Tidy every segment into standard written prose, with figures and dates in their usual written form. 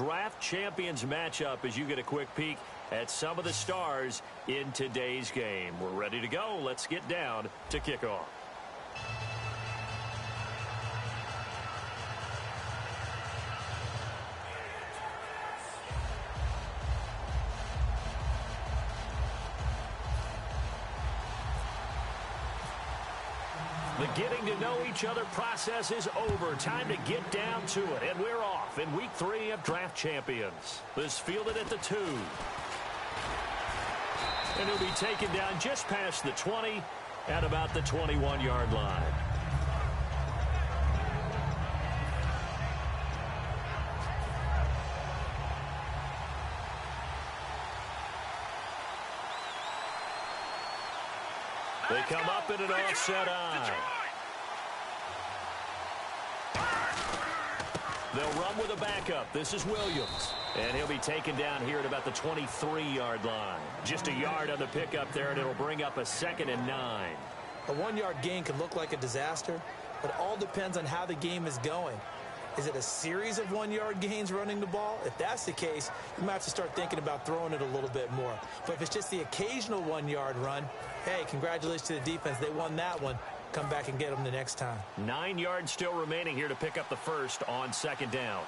draft champions matchup as you get a quick peek at some of the stars in today's game. We're ready to go. Let's get down to kickoff. The getting to know each other process is over. Time to get down to it. And we're off in week 3 of Draft Champions. This fielded at the 2. And he'll be taken down just past the 20 at about the 21-yard line. They come up in an offset eye. They'll run with a backup. This is Williams. And he'll be taken down here at about the 23-yard line. Just a yard on the pickup there, and it'll bring up a 2nd and 9. A 1-yard gain can look like a disaster, but it all depends on how the game is going. Is it a series of 1-yard gains running the ball? If that's the case, you might have to start thinking about throwing it a little bit more. But if it's just the occasional 1-yard run, hey, congratulations to the defense. They won that one. Come back and get them the next time. 9 yards still remaining here to pick up the first on 2nd down.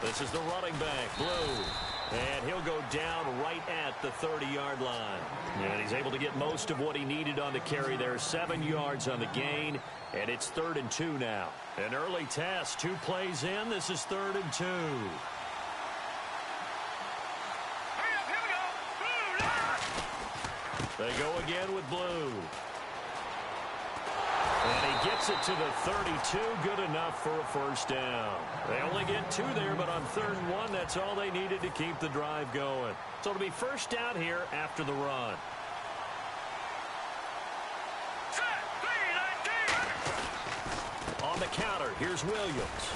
This is the running back, Blue. And he'll go down right at the 30-yard line. And he's able to get most of what he needed on the carry there. 7 yards on the gain. And it's 3rd and 2 now. An early test. 2 plays in. This is 3rd and 2. They go again with Blue. And he gets it to the 32. Good enough for a first down. They only get 2 there, but on 3rd and 1, that's all they needed to keep the drive going. So it'll be first down here after the run. On the counter, here's Williams.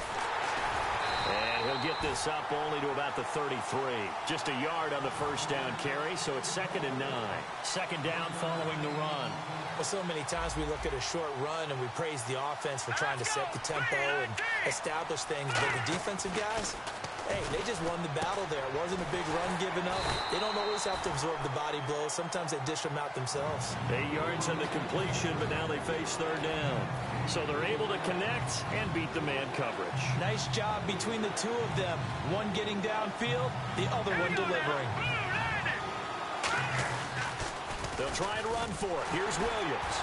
And he'll get this up only to about the 33. Just a yard on the first down carry, so it's 2nd and 9. 2nd down following the run. Well, so many times we look at a short run and we praise the offense for trying to set the tempo and establish things. But the defensive guys, hey, they just won the battle there. It wasn't a big run given up. They don't always have to absorb the body blows. Sometimes they dish them out themselves. 8 yards on the completion, but now they face 3rd down. So they're able to connect and beat the man coverage. Nice job between the 2 of them. One getting downfield, the other one delivering. They'll try and run for it. Here's Williams.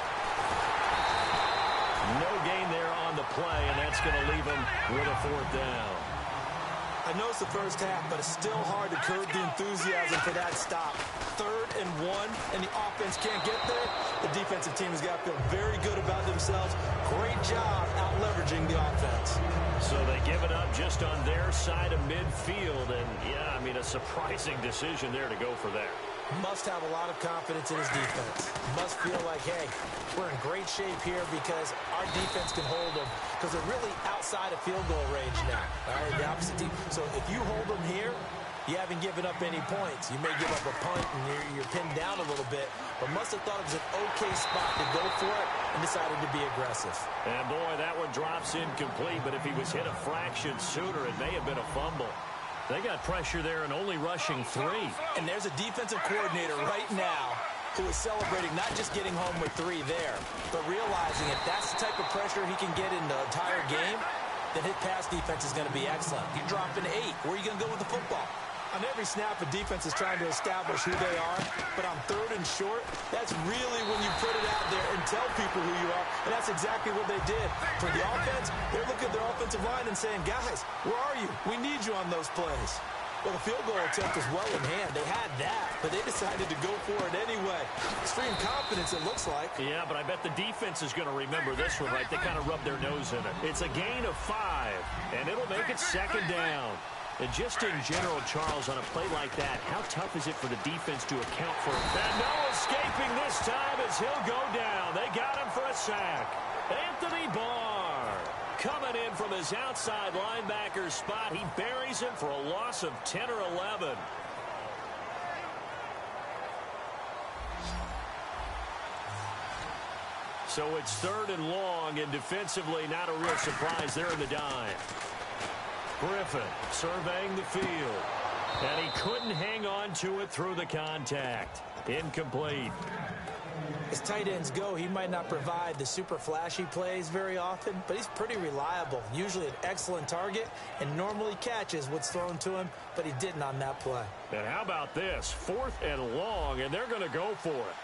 No gain there on the play, and that's going to leave him with a 4th down. I know it's the first half, but it's still hard to curb the enthusiasm for that stop. 3rd and 1, and the offense can't get there. The defensive team has got to feel very good about themselves. Great job out-leveraging the offense. So they give it up just on their side of midfield, and, yeah, I mean, a surprising decision there to go for that. Must have a lot of confidence in his defense. Must feel like, hey, we're in great shape here because our defense can hold them because they're really outside of field goal range now. All right, the opposite team. So if you hold them here, you haven't given up any points. You may give up a punt and you're pinned down a little bit, but must have thought it was an okay spot to go for it and decided to be aggressive. And boy, that one drops incomplete, but if he was hit a fraction sooner, it may have been a fumble. They got pressure there and only rushing 3. And there's a defensive coordinator right now who is celebrating not just getting home with 3 there, but realizing if that's the type of pressure he can get in the entire game, then his pass defense is going to be excellent. You're dropping 8. Where are you going to go with the football? On every snap, a defense is trying to establish who they are, but on 3rd and short, that's really when you put it out there and tell people who you are, and that's exactly what they did. For the offense, they're looking at their offensive line and saying, guys, where are you? We need you on those plays. Well, the field goal attempt was well in hand. They had that, but they decided to go for it anyway. Extreme confidence, it looks like. Yeah, but I bet the defense is going to remember this one, right? They kind of rubbed their nose in it. It's a gain of 5, and it'll make it 2nd down. And just in general, Charles, on a play like that, how tough is it for the defense to account for it? And no escaping this time as he'll go down. They got him for a sack. Anthony Barr coming in from his outside linebacker spot. He buries him for a loss of 10 or 11. So it's 3rd and long, and defensively not a real surprise there in the dime. Griffin surveying the field. And he couldn't hang on to it through the contact. Incomplete. As tight ends go, he might not provide the super flashy plays very often, but he's pretty reliable. Usually an excellent target and normally catches what's thrown to him, but he didn't on that play. And how about this? 4th and long, and they're going to go for it.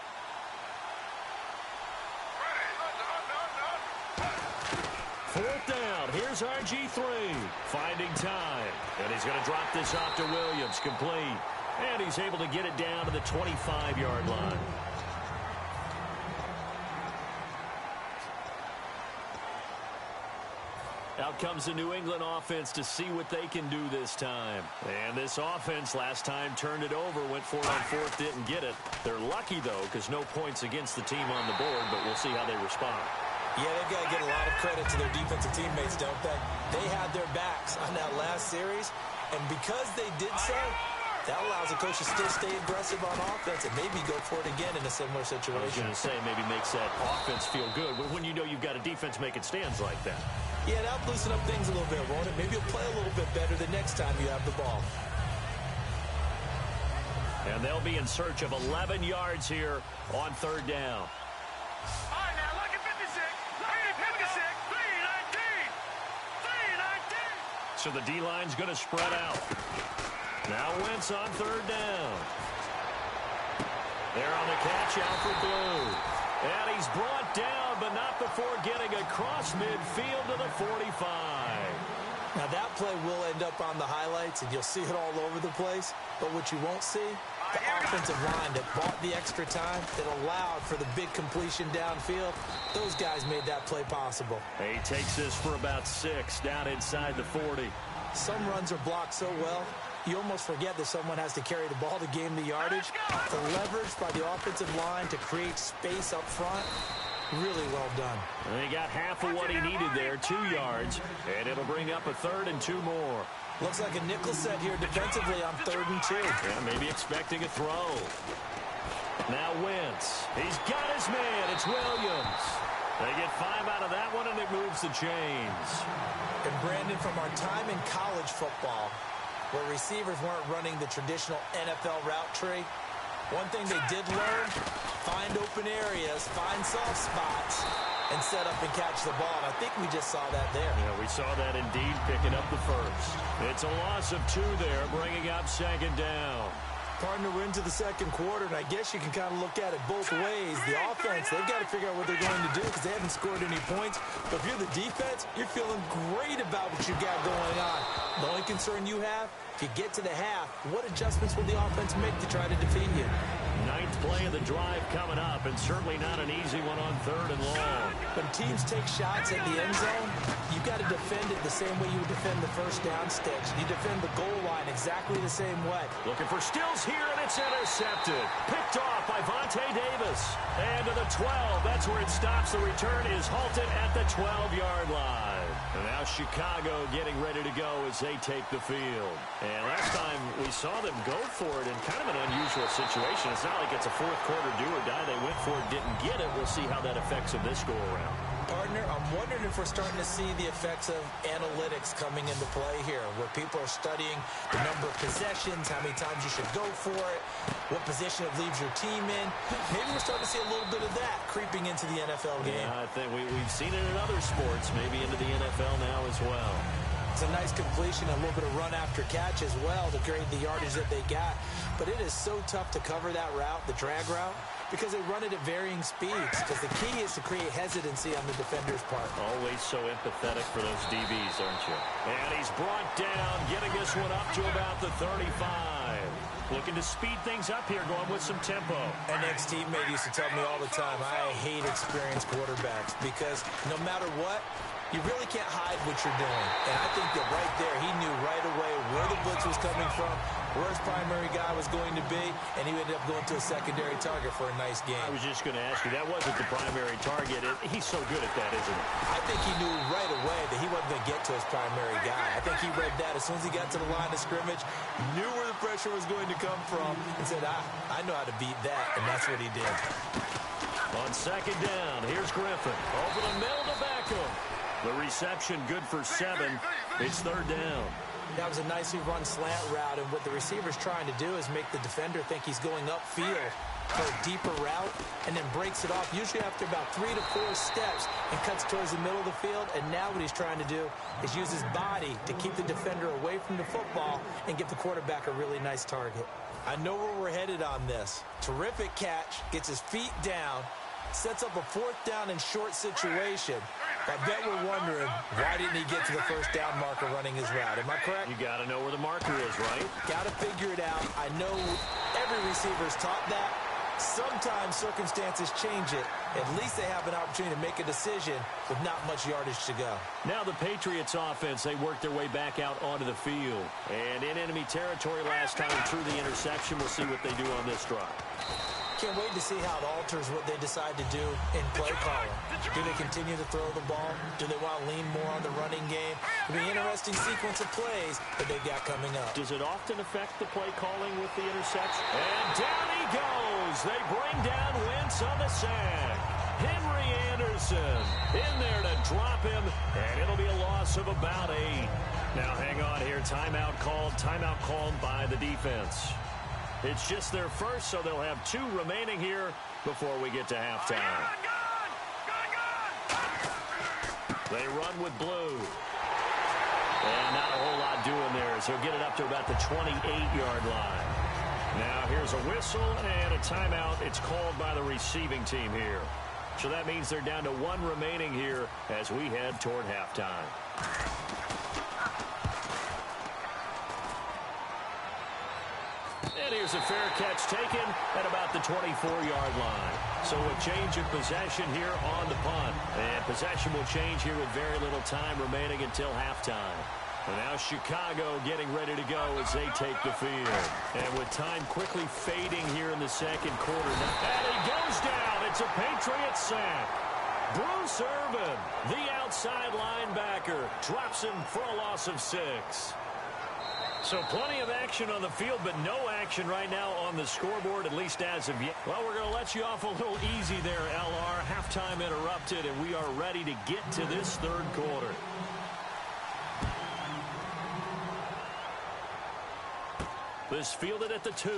Fourth down. Here's RG3 finding time. And he's going to drop this off to Williams. Complete. And he's able to get it down to the 25-yard line. Out comes the New England offense to see what they can do this time. And this offense last time turned it over, went for it on 4th, didn't get it. They're lucky, though, because no points against the team on the board, but we'll see how they respond. Yeah, they've got to get a lot of credit to their defensive teammates, don't they? They had their backs on that last series, and because they did so, that allows the coach to still stay aggressive on offense and maybe go for it again in a similar situation. I was going to say, maybe makes that offense feel good when you know you've got a defense making stands like that. Yeah, that'll loosen up things a little bit, won't it? Maybe you'll play a little bit better the next time you have the ball. And they'll be in search of 11 yards here on 3rd down. So the D-line's going to spread out. Now Wentz on 3rd down. They're on the catch out for Blue. And he's brought down, but not before getting across midfield to the 45. Now that play will end up on the highlights, and you'll see it all over the place. But what you won't see, the offensive line that bought the extra time, that allowed for the big completion downfield, those guys made that play possible. He takes this for about 6 down inside the 40. Some runs are blocked so well, you almost forget that someone has to carry the ball to gain the yardage. The leverage by the offensive line to create space up front, really well done. And he got half of what he needed there, 2 yards, and it'll bring up a 3rd and 2 more. Looks like a nickel set here defensively on 3rd and 2. Yeah, maybe expecting a throw. Now Wentz. He's got his man. It's Williams. They get 5 out of that one, and it moves the chains. And Brandon, from our time in college football, where receivers weren't running the traditional NFL route tree, one thing they did learn, find open areas, find soft spots, and set up and catch the ball. And I think we just saw that there. Yeah, we saw that indeed, picking up the 1st. It's a loss of 2 there, bringing up 2nd down. Partner, we're into the 2nd quarter, and I guess you can kind of look at it both ways. The offense, they've got to figure out what they're going to do because they haven't scored any points. But if you're the defense, you're feeling great about what you got going on. The only concern you have, if you get to the half, what adjustments will the offense make to try to defeat you? 9th play of the drive coming up, and certainly not an easy one on 3rd and long. When teams take shots at the end zone, you've got to defend it the same way you would defend the 1st down sticks. You defend the goal line exactly the same way. Looking for Stills here, and it's intercepted. Picked off by Vontae Davis. And to the 12, that's where it stops. The return is halted at the 12-yard line. And now Chicago getting ready to go as they take the field. And last time we saw them go for it in kind of an unusual situation. It's not like it's a 4th quarter do or die. They went for it, didn't get it. We'll see how that affects them this go-around. Partner, I'm wondering if we're starting to see the effects of analytics coming into play here, where people are studying the number of possessions, how many times you should go for it, what position it leaves your team in. Maybe we're starting to see a little bit of that creeping into the NFL game. Yeah, I think we've seen it in other sports, maybe into the NFL now as well. It's a nice completion, a little bit of run after catch as well to create the yardage that they got. But it is so tough to cover that route, the drag route, because they run it at varying speeds. Because the key is to create hesitancy on the defender's part. Always so empathetic for those DBs, aren't you? And he's brought down, getting this one up to about the 35. Looking to speed things up here, going with some tempo. An ex-teammate used to tell me all the time, I hate experienced quarterbacks because no matter what, you really can't hide what you're doing. And I think that right there, he knew right away where the blitz was coming from, where his primary guy was going to be, and he ended up going to a secondary target for a nice game. I was just going to ask you, that wasn't the primary target. He's so good at that, isn't he? I think he knew right away that he wasn't going to get to his primary guy. I think he read that as soon as he got to the line of scrimmage, knew where the pressure was going to come from, and said, I know how to beat that, and that's what he did. On second down, here's Griffin. Over the middle to Beckham. The reception good for 7. It's third down. That was a nicely run slant route, and what the receiver's trying to do is make the defender think he's going upfield for a deeper route, and then breaks it off, usually after about 3 to 4 steps, and cuts towards the middle of the field. And now what he's trying to do is use his body to keep the defender away from the football and give the quarterback a really nice target. I know where we're headed on this. Terrific catch, gets his feet down, sets up a 4th down and short situation. I bet we're wondering, why didn't he get to the first down marker running his route? Am I correct? You got to know where the marker is, right? Got to figure it out. I know every receiver's taught that. Sometimes circumstances change it. At least they have an opportunity to make a decision with not much yardage to go. Now the Patriots offense, they work their way back out onto the field. And in enemy territory last time through the interception. We'll see what they do on this drive. Can't wait to see how it alters what they decide to do in play calling. Do they continue to throw the ball? Do they want to lean more on the running game? It'll be an interesting sequence of plays that they've got coming up. Does it often affect the play calling with the interception? And down he goes. They bring down Wentz on the sack. Henry Anderson in there to drop him, and it'll be a loss of about 8. Now hang on here. Timeout called by the defense. It's just their first, so they'll have 2 remaining here before we get to halftime. They run with blue. And not a whole lot doing there, so get it up to about the 28-yard line. Now here's a whistle and a timeout. It's called by the receiving team here. So that means they're down to 1 remaining here as we head toward halftime. And here's a fair catch taken at about the 24-yard line. So a change of possession here on the punt. And possession will change here with very little time remaining until halftime. And now Chicago getting ready to go as they take the field. And with time quickly fading here in the second quarter. And he goes down. It's a Patriots sack. Bruce Irvin, the outside linebacker, drops him for a loss of 6. So plenty of action on the field, but no action right now on the scoreboard, at least as of yet. Well, we're going to let you off a little easy there, LR. Halftime interrupted, and we are ready to get to this third quarter. This fielded at the 2.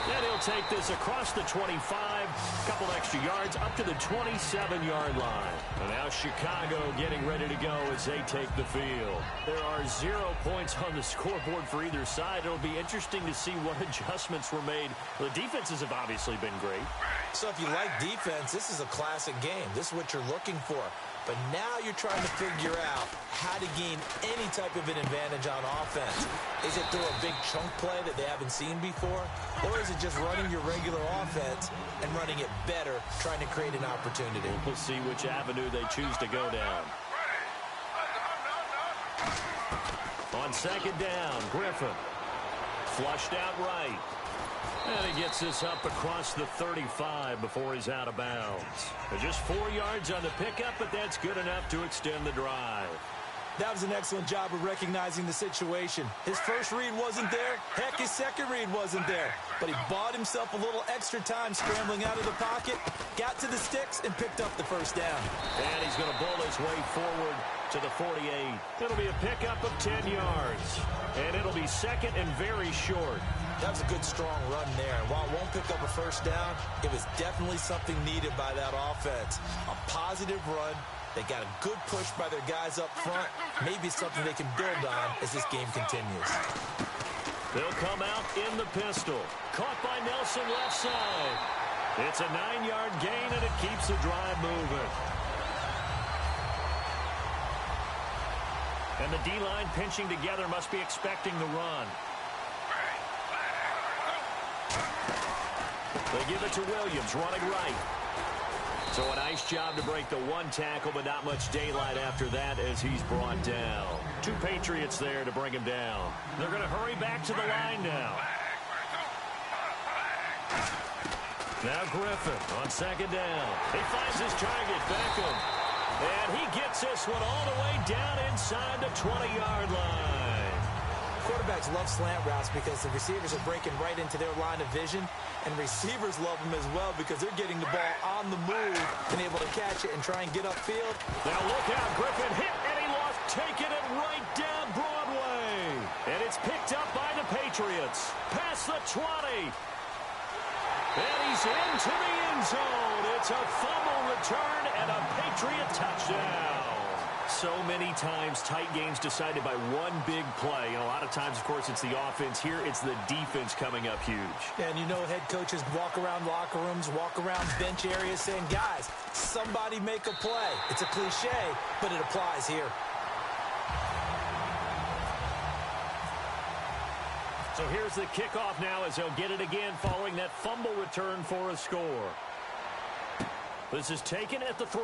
And he'll take this across the 25, a couple extra yards, up to the 27-yard line. And now Chicago getting ready to go as they take the field. There are 0 points on the scoreboard for either side. It'll be interesting to see what adjustments were made. The defenses have obviously been great. So if you like defense, this is a classic game. This is what you're looking for. But now you're trying to figure out how to gain any type of an advantage on offense. Is it through a big chunk play that they haven't seen before? Or is it just running your regular offense and running it better, trying to create an opportunity? We'll see which avenue they choose to go down. On second down, Griffin. Flushed out right. And he gets this up across the 35 before he's out of bounds. Just 4 yards on the pickup, but that's good enough to extend the drive. That was an excellent job of recognizing the situation. His first read wasn't there. Heck, his second read wasn't there. But he bought himself a little extra time scrambling out of the pocket, got to the sticks, and picked up the first down. And he's going to bull his way forward to the 48. It'll be a pickup of 10 yards. And it'll be second and very short. That was a good, strong run there. While it won't pick up a first down, it was definitely something needed by that offense. A positive run. They got a good push by their guys up front. Maybe something they can build on as this game continues. They'll come out in the pistol. Caught by Nelson left side. It's a 9-yard gain, and it keeps the drive moving. And the D-line pinching together must be expecting the run. They give it to Williams, running right. So a nice job to break the 1 tackle, but not much daylight after that as he's brought down. 2 Patriots there to bring him down. They're going to hurry back to the line now. Now Griffin on second down. He finds his target, Beckham. And he gets this one all the way down inside the 20-yard line. quarterbacks love slant routes because the receivers are breaking right into their line of vision, and receivers love them as well because they're getting the ball on the move and able to catch it and try and get upfield. Now look out, Griffin hit, and he lost, taking it right down Broadway. And it's picked up by the Patriots. Past the 20. And he's into the end zone. It's a fumble return and a Patriot touchdown. So many times tight games decided by one big play. And a lot of times, of course, it's the offense. Here, it's the defense coming up huge. And you know head coaches walk around locker rooms, walk around bench areas saying, guys, somebody make a play. It's a cliche, but it applies here. So here's the kickoff now as they'll get it again following that fumble return for a score. This is taken at the 3.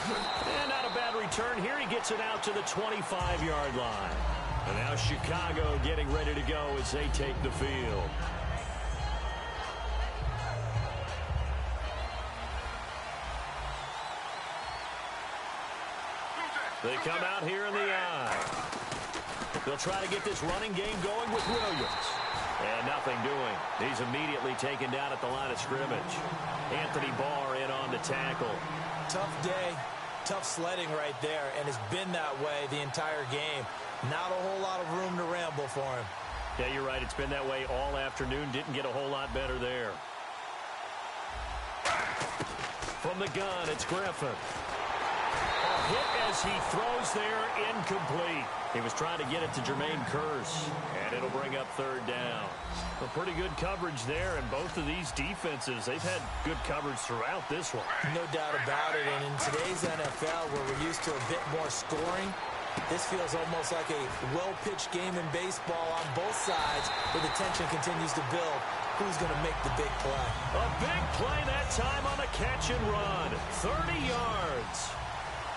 And not a bad return here. He gets it out to the 25-yard line. And now Chicago getting ready to go as they take the field. They come out here in the eye. They'll try to get this running game going with Williams. And nothing doing. He's immediately taken down at the line of scrimmage. Anthony Barr in on the tackle. Tough day, tough sledding right there, and it's been that way the entire game. Not a whole lot of room to ramble for him. Yeah, you're right. It's been that way all afternoon. Didn't get a whole lot better there. From the gun, it's Griffin. A hit as he throws there, incomplete. He was trying to get it to Jermaine Kearse, and it'll bring up 3rd down. A pretty good coverage there, and both of these defenses, they've had good coverage throughout this one. No doubt about it, and in today's NFL, where we're used to a bit more scoring, this feels almost like a well-pitched game in baseball on both sides, where the tension continues to build. Who's going to make the big play? A big play that time on a catch and run. 30 yards.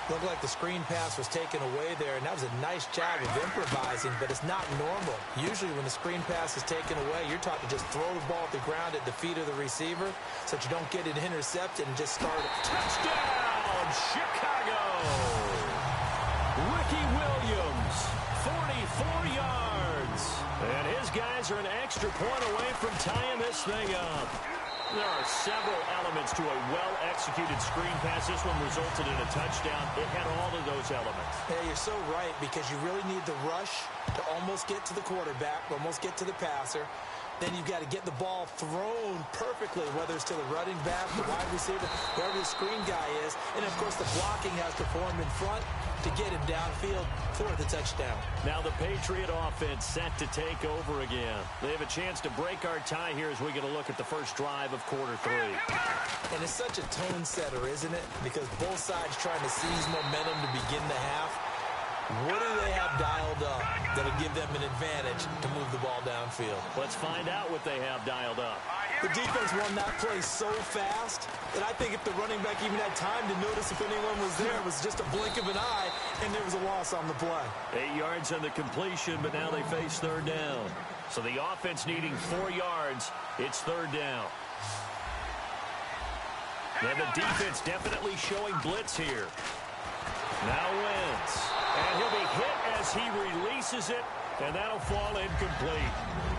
Looked like the screen pass was taken away there, and that was a nice job of improvising, but it's not normal. Usually when the screen pass is taken away, you're taught to just throw the ball at the ground at the feet of the receiver so that you don't get it intercepted and just start it. Touchdown, Chicago! Ricky Williams, 44 yards. And his guys are an extra point away from tying this thing up. There are several elements to a well-executed screen pass. This one resulted in a touchdown. It had all of those elements. Yeah, you're so right, because you really need the rush to almost get to the quarterback, almost get to the passer. Then you've got to get the ball thrown perfectly, whether it's to the running back, the wide receiver, wherever the screen guy is. And, of course, the blocking has to form in front to get him downfield for the touchdown. Now the Patriot offense set to take over again. They have a chance to break our tie here as we get a look at the first drive of quarter 3. And it's such a tone setter, isn't it? Because both sides trying to seize momentum to begin the half. What do they have dialed up that'll give them an advantage to move the ball downfield? Let's find out what they have dialed up. The defense won that play so fast that I think if the running back even had time to notice if anyone was there, it was just a blink of an eye, and there was a loss on the play. 8 yards on the completion, but now they face 3rd down. So the offense needing 4 yards, it's 3rd down. And the defense definitely showing blitz here. Now Wentz. And he'll be hit as he releases it, and that'll fall incomplete.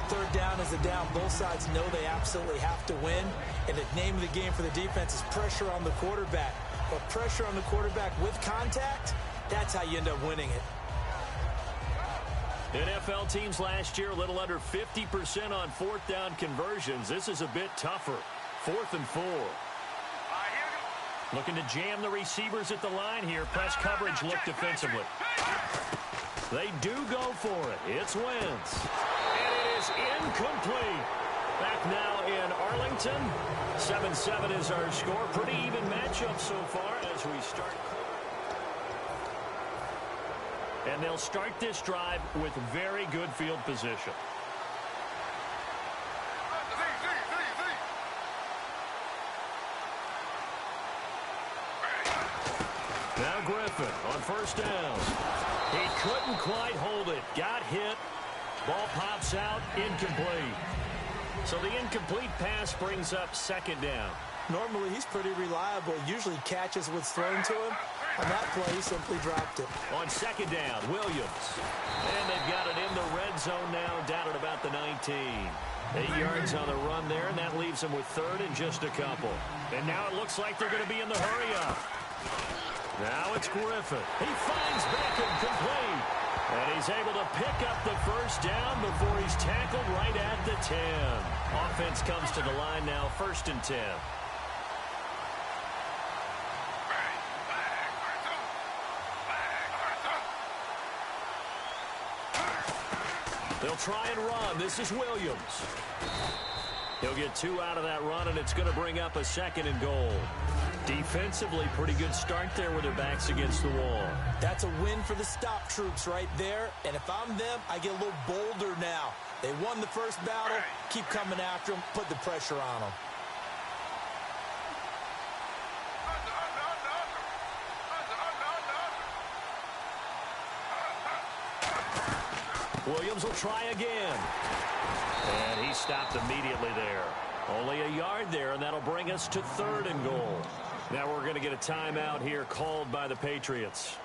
3rd down is a down. Both sides know they absolutely have to win, and the name of the game for the defense is pressure on the quarterback. But pressure on the quarterback with contact, that's how you end up winning it. NFL teams last year a little under 50% on 4th down conversions. This is a bit tougher. 4th and 4. Looking to jam the receivers at the line here. Press coverage look defensively. They do go for it. It's Wentz. And it is incomplete. Back now in Arlington. 7-7 is our score. Pretty even matchup so far as we start. And they'll start this drive with very good field position. Now Griffin on 1st down. He couldn't quite hold it. Got hit. Ball pops out. Incomplete. So the incomplete pass brings up 2nd down. Normally, he's pretty reliable. Usually catches what's thrown to him. On that play, he simply dropped it. On second down, Williams. And they've got it in the red zone now, down at about the 19. 8 yards on the run there, and that leaves them with third and just a couple. And now it looks like they're going to be in the hurry-up. Now it's Griffin. He finds Beckham complete. And he's able to pick up the first down before he's tackled right at the 10. Offense comes to the line now, 1st and 10. They'll try and run. This is Williams. He'll get 2 out of that run, and it's going to bring up a 2nd and goal. Defensively, pretty good start there with their backs against the wall. That's a win for the stop troops right there. And if I'm them, I get a little bolder now. They won the first battle. Keep coming after them. Put the pressure on them. Williams will try again. And he stopped immediately there. Only a yard there, and that'll bring us to 3rd and goal. Now we're going to get a timeout here called by the Patriots.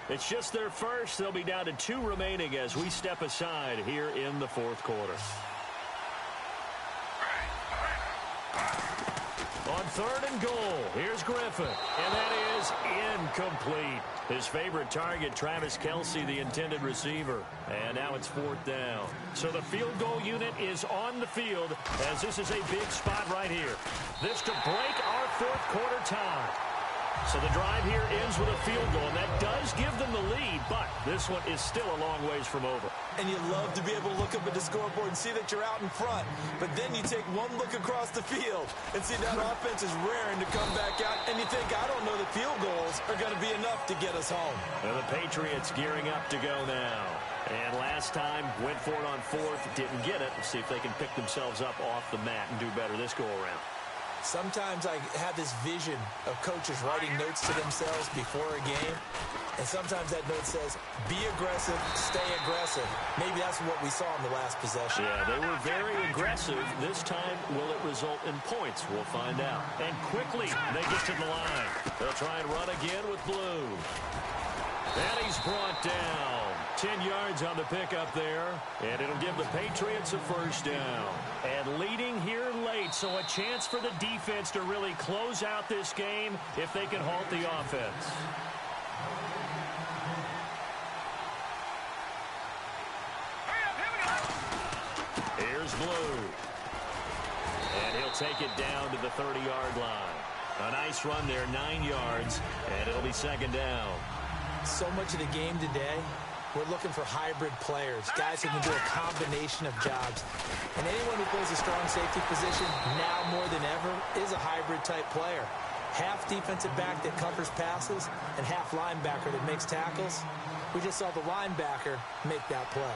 It's just their first. They'll be down to 2 remaining as we step aside here in the 4th quarter. On 3rd and goal, here's Griffin, and that is incomplete. His favorite target, Travis Kelce, the intended receiver. And now it's 4th down. So the field goal unit is on the field as this is a big spot right here. This to break our 4th quarter tie. So the drive here ends with a field goal, and that does give them the lead, but this one is still a long ways from over. And you love to be able to look up at the scoreboard and see that you're out in front. But then you take one look across the field and see that offense is raring to come back out, and you think, I don't know that field goals are going to be enough to get us home. And the Patriots gearing up to go now. And last time, went for it on 4th, didn't get it. Let's see if they can pick themselves up off the mat and do better this go-around. Sometimes I have this vision of coaches writing notes to themselves before a game, and sometimes that note says, be aggressive, stay aggressive. Maybe that's what we saw in the last possession. Yeah, they were very aggressive. This time, will it result in points? We'll find out. And quickly, they get to the line. They'll try and run again with Blue. And he's brought down. 10 yards on the pickup there, and it'll give the Patriots a 1st down. And leading here late, so a chance for the defense to really close out this game if they can halt the offense. Here's Blue. And he'll take it down to the 30-yard line. A nice run there, 9 yards, and it'll be 2nd down. So much of the game today, we're looking for hybrid players, guys who can do a combination of jobs. And anyone who plays a strong safety position, now more than ever, is a hybrid-type player. Half defensive back that covers passes and half linebacker that makes tackles. We just saw the linebacker make that play.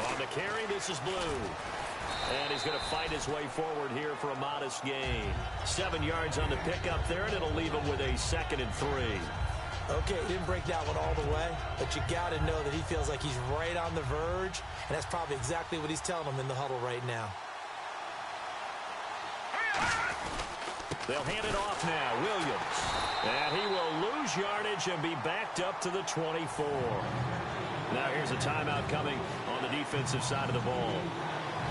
On the carry, this is Blue. And he's going to fight his way forward here for a modest gain. 7 yards on the pickup there, and it'll leave him with a 2nd and 3. Okay, he didn't break that one all the way, but you got to know that he feels like he's right on the verge, and that's probably exactly what he's telling them in the huddle right now. They'll hand it off now, Williams. And he will lose yardage and be backed up to the 24. Now here's a timeout coming on the defensive side of the ball.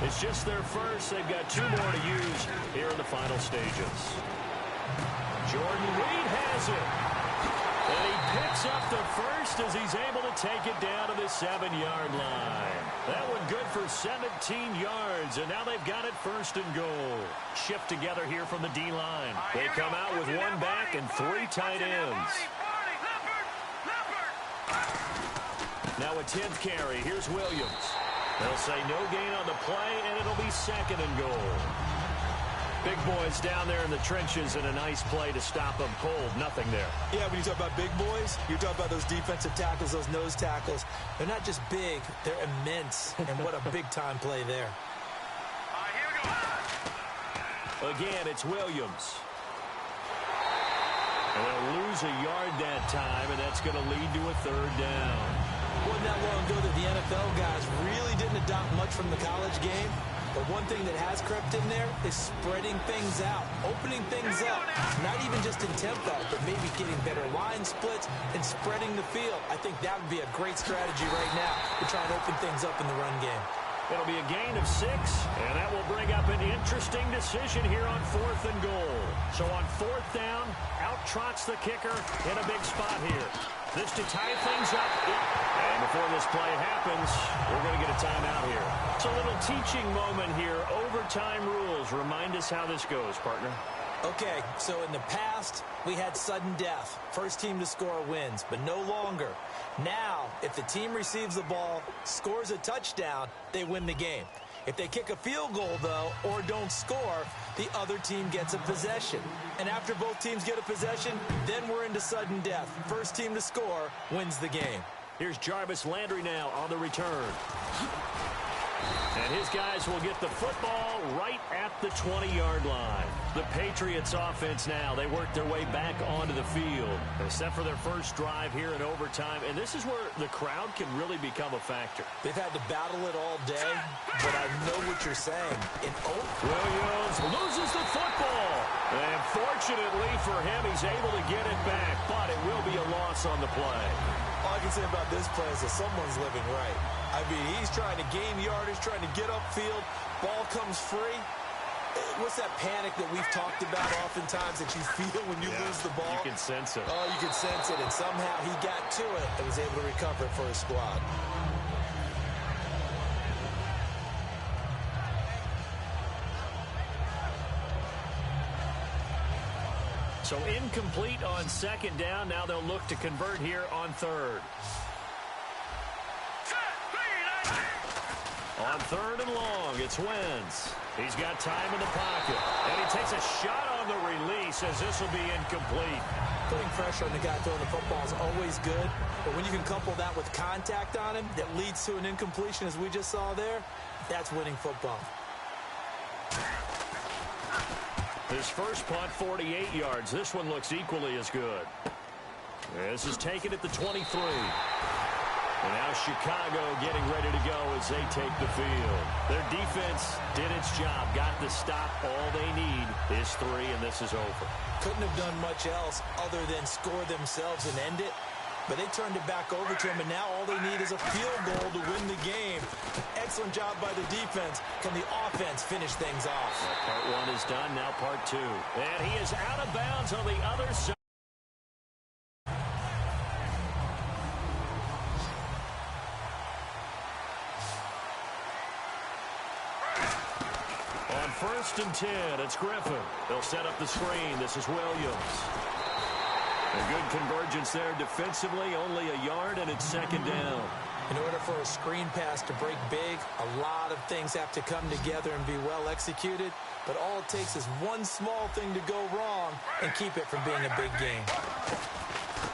It's just their first. They've got 2 more to use here in the final stages. Jordan Reed has it. And he picks up the first as he's able to take it down to the 7-yard line. That one good for 17 yards, and now they've got it 1st and goal. Shift together here from the D-line. They come out with 1 back and 3 tight ends. Now a 10th carry. Here's Williams. They'll say no gain on the play, and it'll be 2nd and goal. Big boys down there in the trenches, and a nice play to stop them cold. Nothing there. Yeah, when you talk about big boys, you're talking about those defensive tackles, those nose tackles. They're not just big, they're immense. And what a big-time play there. Again, it's Williams. And they'll lose a yard that time, and that's going to lead to a 3rd down. Wasn't that long ago that the NFL guys really didn't adopt much from the college game. But one thing that has crept in there is spreading things out, opening things up, not even just in tempo, but maybe getting better line splits and spreading the field. I think that would be a great strategy right now to try and open things up in the run game. It'll be a gain of 6, and that will bring up an interesting decision here on 4th and goal. So on 4th down, out trots the kicker in a big spot here. This to tie things up. And before this play happens, we're going to get a timeout here. It's a little teaching moment here. Overtime rules. Remind us how this goes, partner. Okay, so in the past, we had sudden death. First team to score wins, but no longer. Now, if the team receives the ball, scores a touchdown, they win the game. If they kick a field goal, though, or don't score, the other team gets a possession. And after both teams get a possession, then we're into sudden death. First team to score wins the game. Here's Jarvis Landry now on the return. And his guys will get the football right at the 20-yard line. The Patriots offense now, they work their way back onto the field. They're set for their first drive here in overtime, and this is where the crowd can really become a factor. They've had to battle it all day, but I know what you're saying. Williams loses the football. And fortunately for him, he's able to get it back, but it will be a loss on the play. All I can say about this play is that someone's living right. I mean, he's trying to gain yardage, trying to get upfield. Ball comes free. What's that panic that we've talked about oftentimes that you feel when you lose the ball? You can sense it. Oh, you can sense it. And somehow he got to it and was able to recover it for his squad. So incomplete on 2nd down. Now they'll look to convert here on 3rd. On 3rd and long, it's Wentz. He's got time in the pocket. And he takes a shot on the release as this will be incomplete. Putting pressure on the guy throwing the football is always good. But when you can couple that with contact on him that leads to an incompletion, as we just saw there, that's winning football. His first punt, 48 yards. This one looks equally as good. This is taken at the 23. And now Chicago getting ready to go as they take the field. Their defense did its job, got the stop. All they need is 3, and this is over. Couldn't have done much else other than score themselves and end it. But they turned it back over to him, and now all they need is a field goal to win the game. Excellent job by the defense. Can the offense finish things off? Part 1 is done, now part 2. And he is out of bounds on the other side. On 1st and 10, it's Griffin. They'll set up the screen. This is Williams. A good convergence there defensively, only a yard, and it's 2nd down. In order for a screen pass to break big, a lot of things have to come together and be well executed. But all it takes is one small thing to go wrong and keep it from being a big game.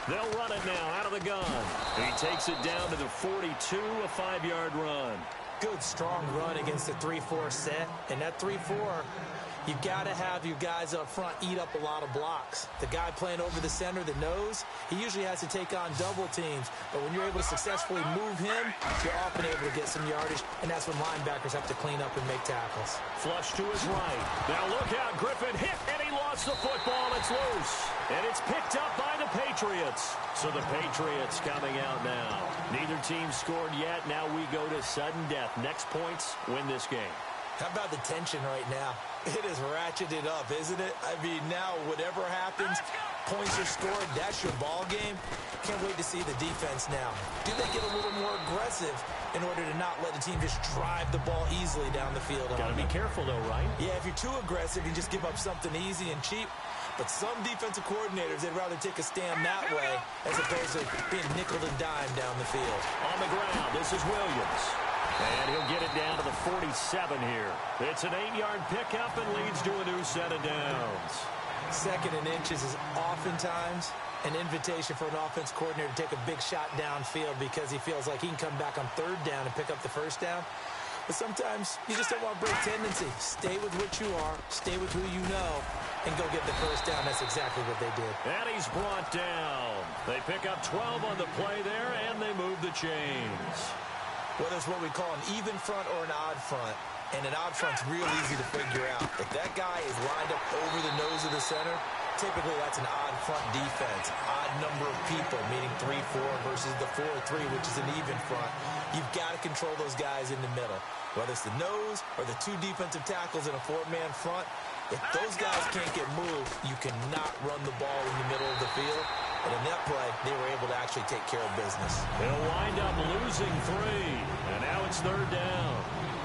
They'll run it now out of the gun. He takes it down to the 42, a 5-yard run. Good, strong run against the 3-4 set. And that 3-4, you've got to have your guys up front eat up a lot of blocks. The guy playing over the center, the nose, he usually has to take on double teams. But when you're able to successfully move him, you're often able to get some yardage, and that's when linebackers have to clean up and make tackles. Flush to his right. Now look out, Griffin hit, and he lost the football. It's loose. And it's picked up by the Patriots. So the Patriots coming out now. Neither team scored yet. Now we go to sudden death. Next points win this game. How about the tension right now? It is ratcheted up, isn't it? I mean, now whatever happens, points are scored, that's your ball game. Can't wait to see the defense now. Do they get a little more aggressive in order to not let the team just drive the ball easily down the field? Got to be careful, though, right? Yeah, if you're too aggressive, you just give up something easy and cheap. But some defensive coordinators, they'd rather take a stand that way as opposed to being nickeled and dimed down the field. On the ground, this is Williams. And he'll get it down to the 47 here. It's an 8-yard pickup and leads to a new set of downs. 2nd and inches is oftentimes an invitation for an offense coordinator to take a big shot downfield because he feels like he can come back on 3rd down and pick up the 1st down. But sometimes you just don't want to break tendency. Stay with what you are, stay with who you know, and go get the 1st down. That's exactly what they did. And he's brought down. They pick up 12 on the play there, and they move the chains. Whether it's what we call an even front or an odd front, And an odd front's real easy to figure out. If that guy is lined up over the nose of the center, typically that's an odd front defense. Odd number of people, meaning 3-4 versus the 4-3, which is an even front. You've got to control those guys in the middle. Whether it's the nose or the two defensive tackles in a four-man front, if those guys can't get moved, you cannot run the ball in the middle of the field. And in that play, they were able to actually take care of business. They'll wind up losing 3, and now it's 3rd down.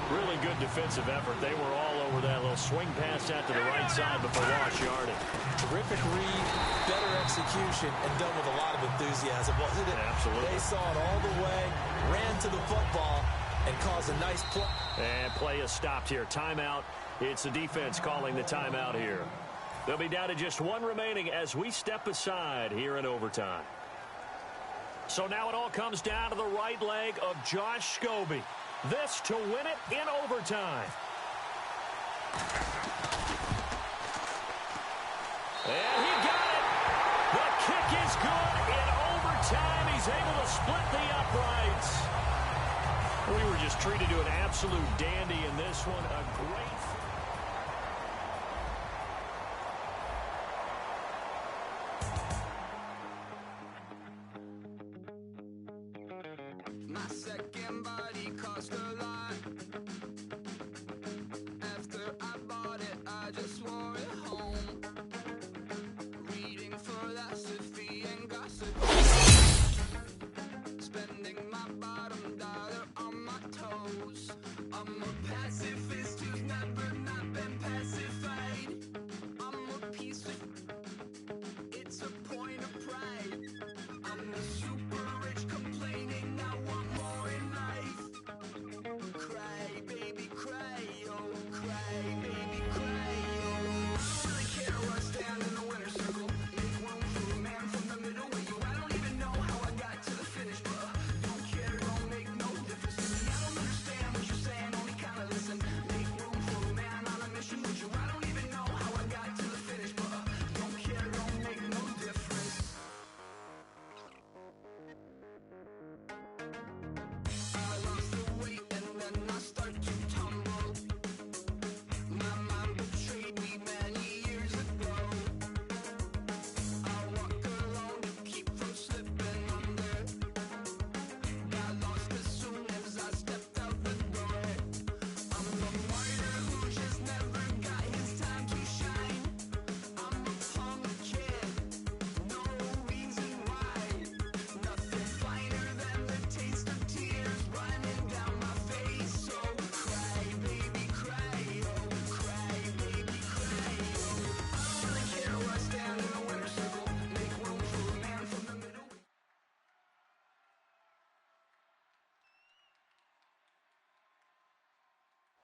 Really good defensive effort. They were all over that little swing pass out to the right side before lost yardage. Terrific read, better execution, and done with a lot of enthusiasm, wasn't it? Absolutely. They saw it all the way, ran to the football, and caused a nice play. And play is stopped here. Timeout. It's the defense calling the timeout here. They'll be down to just 1 remaining as we step aside here in overtime. So now it all comes down to the right leg of Josh Scobie. This to win it in overtime. And he got it. The kick is good in overtime. He's able to split the uprights. We were just treated to an absolute dandy in this one. A great...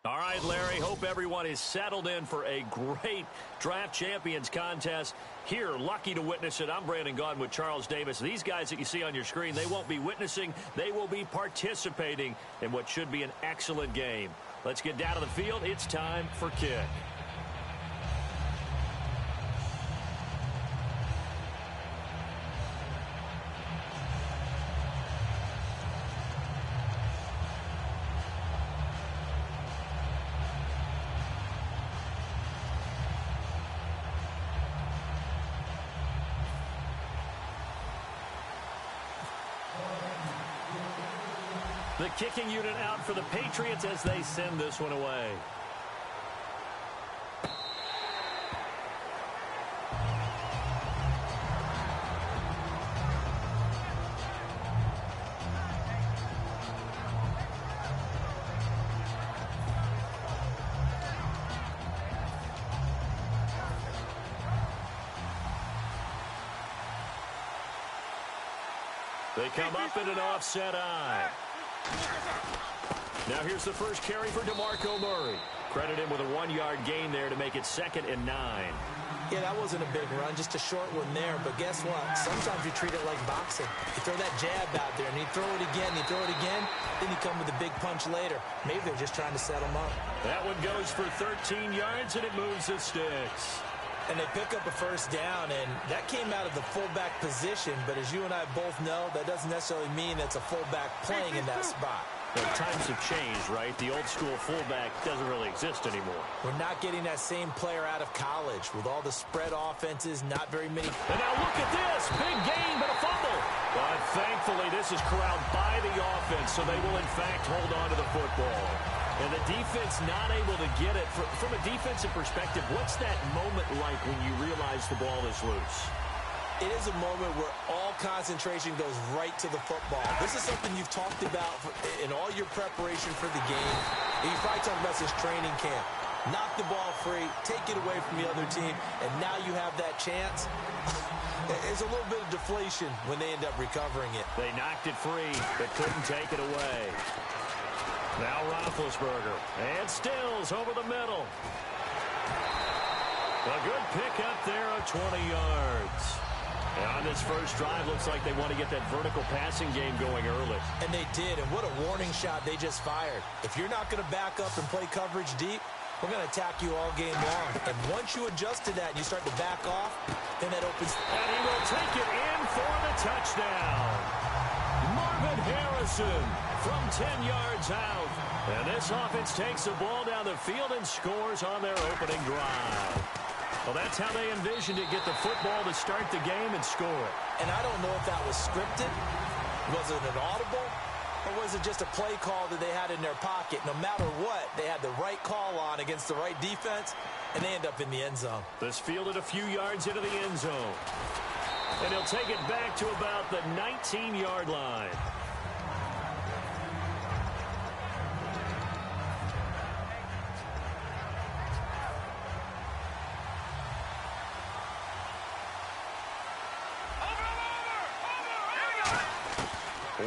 All right, Larry, hope everyone is settled in for a great Draft Champions contest. Here, lucky to witness it. I'm Brandon Gaudin with Charles Davis. These guys that you see on your screen, they won't be witnessing. They will be participating in what should be an excellent game. Let's get down to the field. It's time for kick. The kicking unit out for the Patriots as they send this one away. They come up in an offset eye. Now here's the first carry for DeMarco Murray. Credit him with a 1-yard gain there to make it 2nd and 9. Yeah, that wasn't a big run, just a short one there. But guess what? Sometimes you treat it like boxing. You throw that jab out there, and you throw it again, you throw it again, then you come with a big punch later. Maybe they're just trying to set them up. That one goes for 13 yards, and it moves the sticks. And they pick up a first down, and that came out of the fullback position. But as you and I both know, that doesn't necessarily mean that's a fullback playing in that spot. Well, times have changed, right? The old school fullback doesn't really exist anymore. We're not getting that same player out of college with all the spread offenses, not very many. And now look at this. Big gain, but a fumble. But thankfully, this is corralled by the offense, so they will, in fact, hold on to the football. And the defense not able to get it. From a defensive perspective, what's that moment like when you realize the ball is loose? It is a moment where all concentration goes right to the football. This is something you've talked about in all your preparation for the game. And you've probably talked about since training camp. Knock the ball free, take it away from the other team, and now you have that chance. There's a little bit of deflation when they end up recovering it. They knocked it free, but couldn't take it away. Now Roethlisberger, and Stills over the middle. A good pickup there of 20 yards. And on this first drive, looks like they want to get that vertical passing game going early. And they did, and what a warning shot they just fired. If you're not going to back up and play coverage deep, we're going to attack you all game long. And once you adjust to that and you start to back off, then that opens. And he will take it in for the touchdown. Marvin Harrison from 10 yards out. And this offense takes the ball down the field and scores on their opening drive. Well, that's how they envisioned it, get the football to start the game and score it. And I don't know if that was scripted. Was it an audible? Or was it just a play call that they had in their pocket? No matter what, they had the right call on against the right defense, and they end up in the end zone. This fielded a few yards into the end zone. And he'll take it back to about the 19-yard line.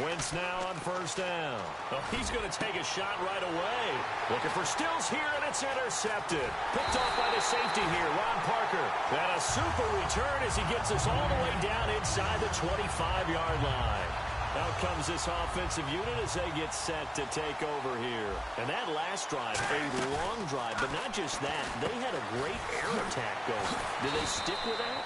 Wentz now on first down. Oh, he's going to take a shot right away. Looking for Stills here, and it's intercepted. Picked off by the safety here, Ron Parker. And a super return as he gets us all the way down inside the 25-yard line. Out comes this offensive unit as they get set to take over here. And that last drive, a long drive, but not just that. They had a great air attack going. Did they stick with that?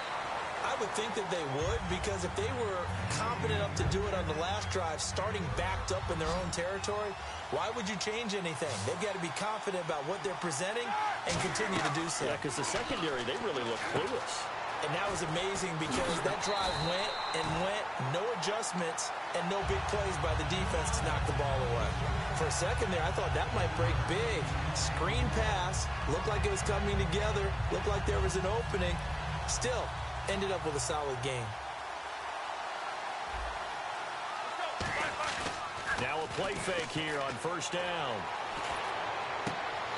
I would think that they would, because if they were confident enough to do it on the last drive, starting backed up in their own territory, why would you change anything? They've got to be confident about what they're presenting and continue to do so. Yeah, because the secondary, they really look clueless. And that was amazing because that drive went and went, no adjustments, and no big plays by the defense to knock the ball away. For a second there, I thought that might break big. Screen pass, looked like it was coming together, looked like there was an opening. Still, ended up with a solid game. Now a play fake here on first down.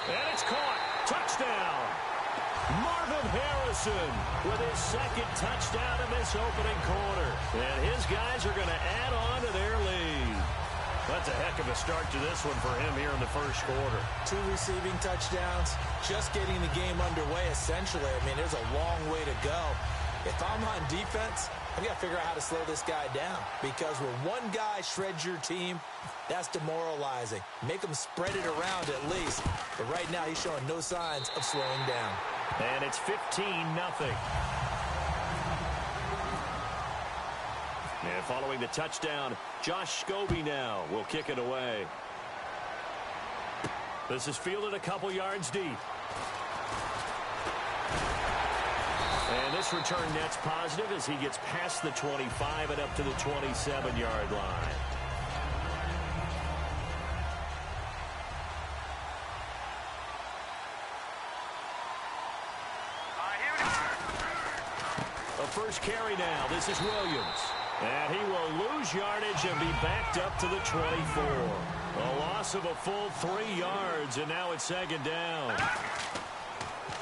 And it's caught. Touchdown. Marvin Harrison with his second touchdown in this opening quarter. And his guys are going to add on to their lead. That's a heck of a start to this one for him here in the first quarter. 2 receiving touchdowns, just getting the game underway essentially. I mean, there's a long way to go. If I'm on defense, I've got to figure out how to slow this guy down, because when one guy shreds your team, that's demoralizing. Make him spread it around at least. But right now, he's showing no signs of slowing down. And it's 15-0. And following the touchdown, Josh Scobie now will kick it away. This is fielded a couple yards deep. And this return net's positive as he gets past the 25 and up to the 27-yard line. A first carry now. This is Williams. And he will lose yardage and be backed up to the 24. A loss of a full 3 yards, and now it's second down.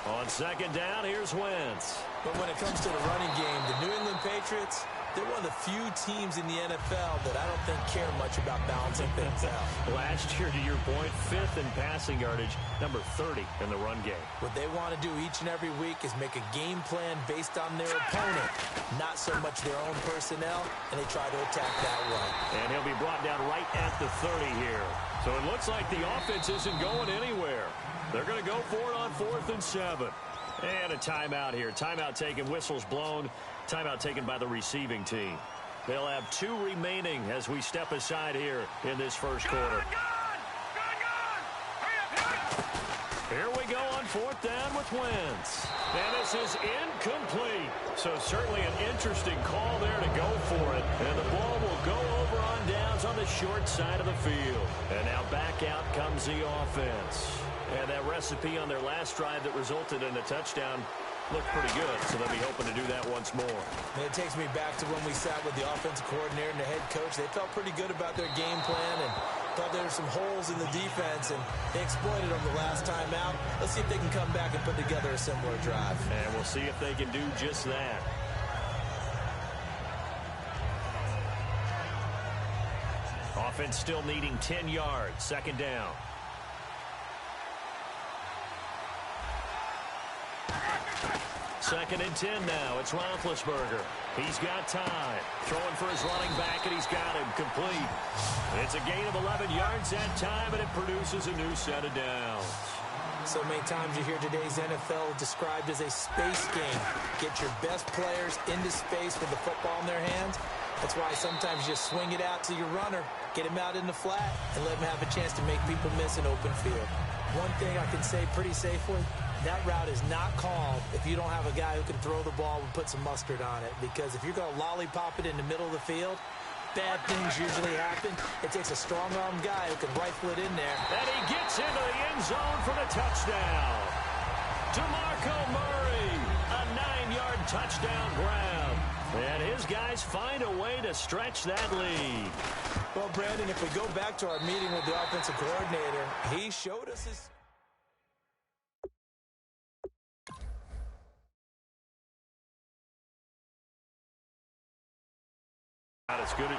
On second down, here's Wentz. But when it comes to the running game, the New England Patriots, they're one of the few teams in the NFL that I don't think care much about balancing things out. Last year, to your point, 5th in passing yardage, number 30 in the run game. What they want to do each and every week is make a game plan based on their opponent, not so much their own personnel, and they try to attack that way. And he'll be brought down right at the 30 here. So it looks like the offense isn't going anywhere. They're going to go for it on 4th and 7. And a timeout here. Timeout taken, whistles blown. Timeout taken by the receiving team. They'll have 2 remaining as we step aside here in this first quarter. with Wentz. And this is incomplete. So certainly an interesting call there to go for it. And the ball will go over on downs on the short side of the field. And now back out comes the offense. And that recipe on their last drive that resulted in a touchdown looked pretty good, so they'll be hoping to do that once more. And it takes me back to when we sat with the offensive coordinator and the head coach. They felt pretty good about their game plan and thought there were some holes in the defense, and they exploited them the last time out. Let's see if they can come back and put together a similar drive. And we'll see if they can do just that. Offense still needing 10 yards. Second down. Second and 10 now. It's Roethlisberger. He's got time. Throwing for his running back, and he's got him complete. It's a gain of 11 yards that time, and it produces a new set of downs. So many times you hear today's NFL described as a space game. Get your best players into space with the football in their hands. That's why sometimes you swing it out to your runner, get him out in the flat, and let him have a chance to make people miss an open field. One thing I can say pretty safely, that route is not called if you don't have a guy who can throw the ball and put some mustard on it. Because if you're going to lollipop it in the middle of the field, bad things usually happen. It takes a strong-armed guy who can rifle it in there. And he gets into the end zone for the touchdown. DeMarco Murray, a 9-yard touchdown grab. And his guys find a way to stretch that lead. Well, Brandon, if we go back to our meeting with the offensive coordinator, he showed us his...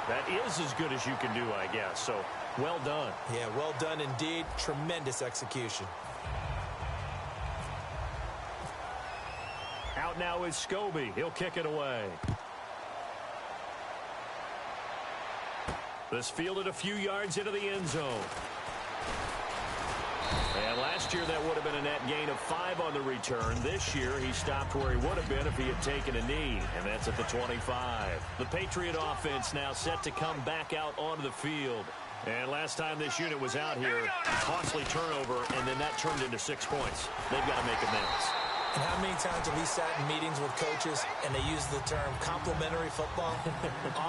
That is as good as you can do, I guess. So, well done. Yeah, well done indeed. Tremendous execution. Out now is Scobie. He'll kick it away. This fielded a few yards into the end zone. And last year, that would have been a net gain of 5 on the return. This year, he stopped where he would have been if he had taken a knee, and that's at the 25. The Patriot offense now set to come back out onto the field. And last time this unit was out here, costly turnover, and then that turned into 6 points. They've got to make amends. And how many times have we sat in meetings with coaches and they use the term complementary football?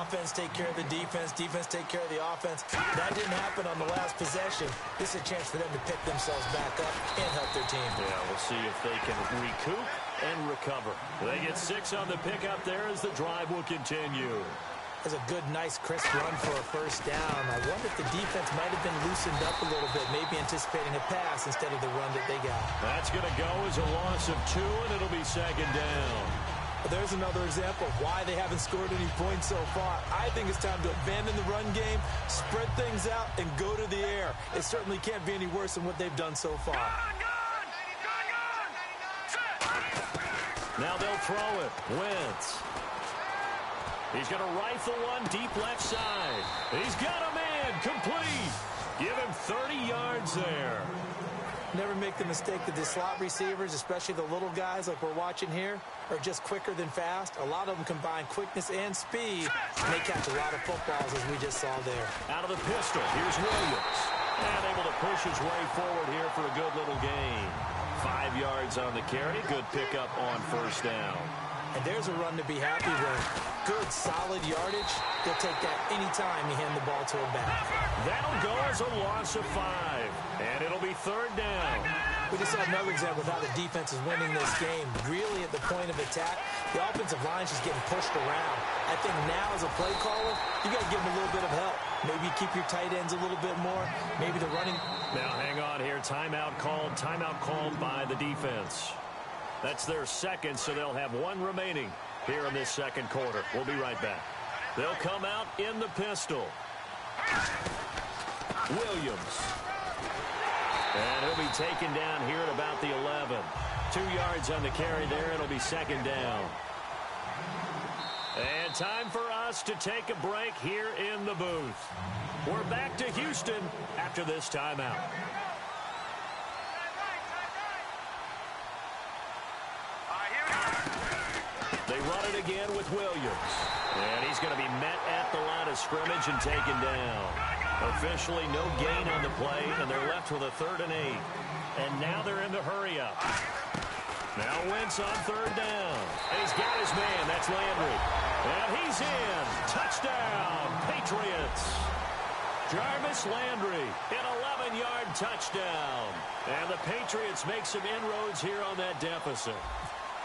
Offense take care of the defense, defense take care of the offense. That didn't happen on the last possession. This is a chance for them to pick themselves back up and help their team. Yeah, we'll see if they can recoup and recover. They get 6 on the pickup there as the drive will continue. That's a good, nice, crisp run for a first down. I wonder if the defense might have been loosened up a little bit, maybe anticipating a pass instead of the run that they got. That's going to go as a loss of 2, and it'll be second down. There's another example of why they haven't scored any points so far. I think it's time to abandon the run game, spread things out, and go to the air. It certainly can't be any worse than what they've done so far. Now they'll throw it. Wentz. He's going to rifle one deep left side. He's got a man complete. Give him 30 yards there. Never make the mistake that the slot receivers, especially the little guys like we're watching here, are just quicker than fast. A lot of them combine quickness and speed, and they catch a lot of footballs, as we just saw there. Out of the pistol, here's Williams. And able to push his way forward here for a good little gain. 5 yards on the carry. Good pickup on first down. And there's a run to be happy with. Good, solid yardage. They'll take that any time you hand the ball to a back. That'll go as a loss of 5. And it'll be third down. We just had another example of how the defense is winning this game. Really at the point of attack, the offensive line's just getting pushed around. I think now as a play caller, you got to give them a little bit of help. Maybe keep your tight ends a little bit more. Maybe the running. Now hang on here. Timeout called by the defense. That's their second, so they'll have 1 remaining here in this second quarter. We'll be right back. They'll come out in the pistol. Williams. And he'll be taken down here at about the 11. 2 yards on the carry there. It'll be second down. And time for us to take a break here in the booth. We're back to Houston after this timeout. They run it again with Williams. And he's going to be met at the line of scrimmage and taken down. Officially no gain on the play, and they're left with a 3rd and 8. And now they're in the hurry-up. Now Wentz on third down. And he's got his man. That's Landry. And he's in. Touchdown, Patriots. Jarvis Landry, an 11-yard touchdown. And the Patriots make some inroads here on that deficit.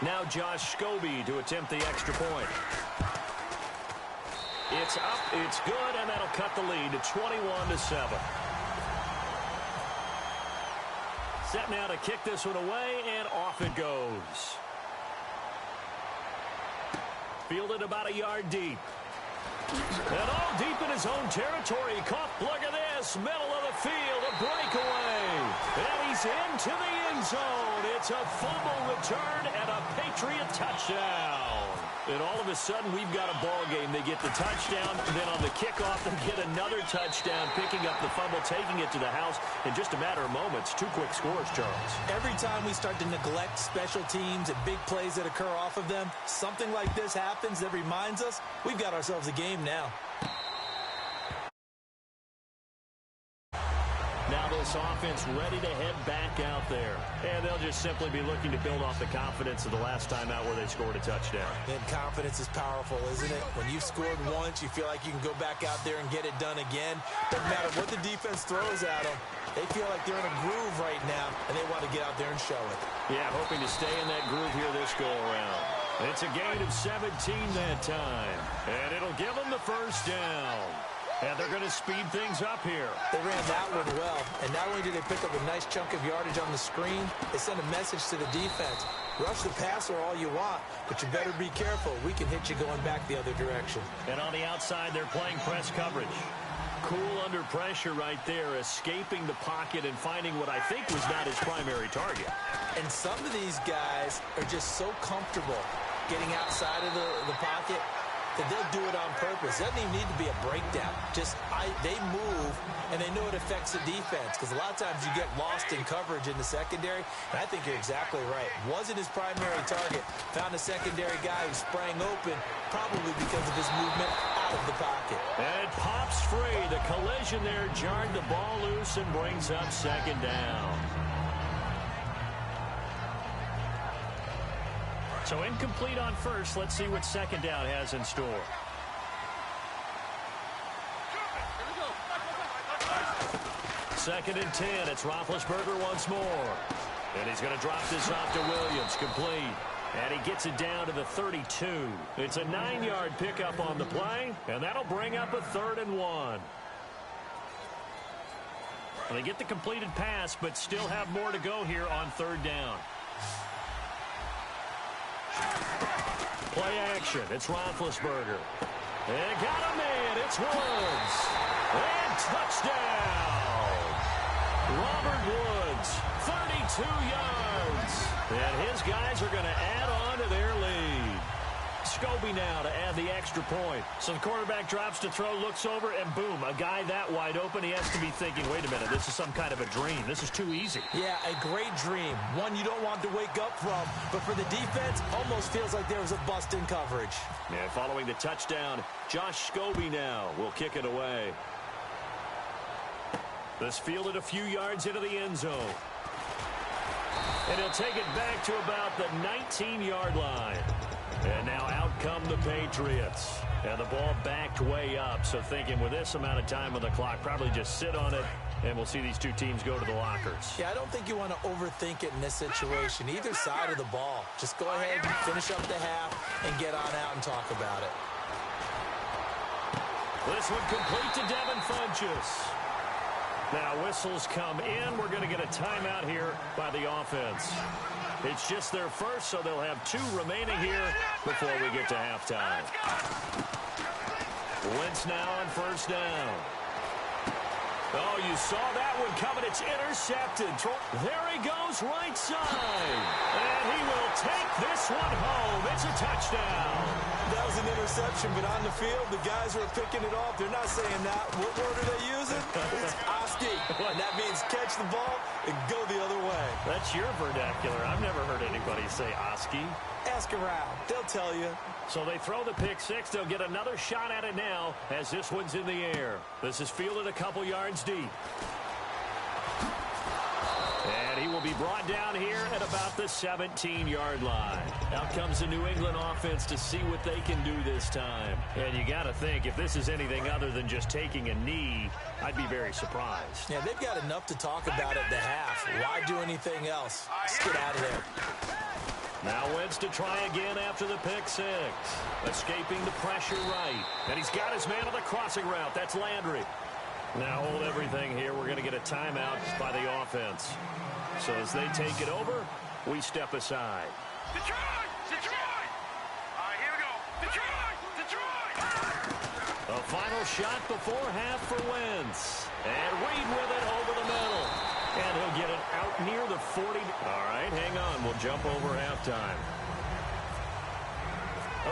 Now Josh Scobie to attempt the extra point. It's up, it's good, and that'll cut the lead to 21-7. Set now to kick this one away, and off it goes. Fielded about a yard deep. And all deep in his own territory. Caught, look at this, middle of the field, a breakaway. And he's into the end zone. It's a fumble return and a Patriot touchdown. And all of a sudden, we've got a ball game. They get the touchdown, and then on the kickoff, they get another touchdown, picking up the fumble, taking it to the house in just a matter of moments. Two quick scores, Charles. Every time we start to neglect special teams and big plays that occur off of them, something like this happens that reminds us we've got ourselves a game now. Now this offense ready to head back out there. And they'll just simply be looking to build off the confidence of the last time out where they scored a touchdown. And confidence is powerful, isn't it? When you've scored once, you feel like you can go back out there and get it done again. Doesn't matter what the defense throws at them. They feel like they're in a groove right now, and they want to get out there and show it. Yeah, hoping to stay in that groove here this go-around. It's a gain of 17 that time. And it'll give them the first down. And they're going to speed things up here. They ran that one well. And not only did they pick up a nice chunk of yardage on the screen, they sent a message to the defense. Rush the passer all you want, but you better be careful. We can hit you going back the other direction. And on the outside, they're playing press coverage. Cool under pressure right there, escaping the pocket and finding what I think was not his primary target. And some of these guys are just so comfortable getting outside of the pocket that they'll do it on purpose. It doesn't even need to be a breakdown. They move, and they know it affects the defense, because a lot of times you get lost in coverage in the secondary, and I think you're exactly right. Wasn't his primary target. Found a secondary guy who sprang open, probably because of his movement out of the pocket. And it pops free. The collision there jarred the ball loose and brings up second down. So incomplete on first. Let's see what second down has in store. Second and 10. It's Roethlisberger once more. And he's going to drop this off to Williams. Complete. And he gets it down to the 32. It's a 9-yard pickup on the play. And that'll bring up a 3rd and 1. Well, they get the completed pass, but still have more to go here on 3rd down. Play action. It's Roethlisberger. And got a man. It's Woods. And touchdown. Robert Woods, 32 yards. And his guys are going to add on to their lead. Scobie now to add the extra point. So the quarterback drops to throw, looks over, and boom, a guy that wide open. He has to be thinking, wait a minute, this is some kind of a dream. This is too easy. Yeah, a great dream. One you don't want to wake up from. But for the defense, almost feels like there was a bust in coverage. And following the touchdown, Josh Scobie now will kick it away. This fielded a few yards into the end zone. And he'll take it back to about the 19-yard line. And now out come the Patriots. And the ball backed way up. So thinking with this amount of time on the clock, probably just sit on it, and we'll see these two teams go to the lockers. Yeah, I don't think you want to overthink it in this situation. Either side of the ball. Just go ahead and finish up the half and get on out and talk about it. This one complete to Devin Funchess. Now whistles come in. We're going to get a timeout here by the offense. It's just their first, so they'll have 2 remaining here before we get to halftime. Wentz now on first down. Oh, you saw that one coming. It's intercepted. There he goes, right side. And he will take this one home. It's a touchdown. That was an interception, but on the field, the guys who are picking it off, they're not saying that. What word are they using? It's Oski. And that means catch the ball and go the other way. That's your vernacular. I've never heard anybody say Oski. Ask around. They'll tell you. So they throw the pick six. They'll get another shot at it now as this one's in the air. This is fielded a couple yards deep. And he will be brought down here at about the 17-yard line. Out comes the New England offense to see what they can do this time. And you got to think, if this is anything other than just taking a knee, I'd be very surprised. Yeah, they've got enough to talk about at the half. Why do anything else? Let's get out of there. Now Wentz to try again after the pick six. Escaping the pressure right. And he's got his man on the crossing route. That's Landry. Now hold everything here. We're going to get a timeout by the offense. So as they take it over, we step aside. Detroit! Detroit! All right, here we go. Detroit! Detroit! A final shot before half for Wentz. And Reed with it over the middle. And he'll get it out near the 40. All right, hang on. We'll jump over halftime.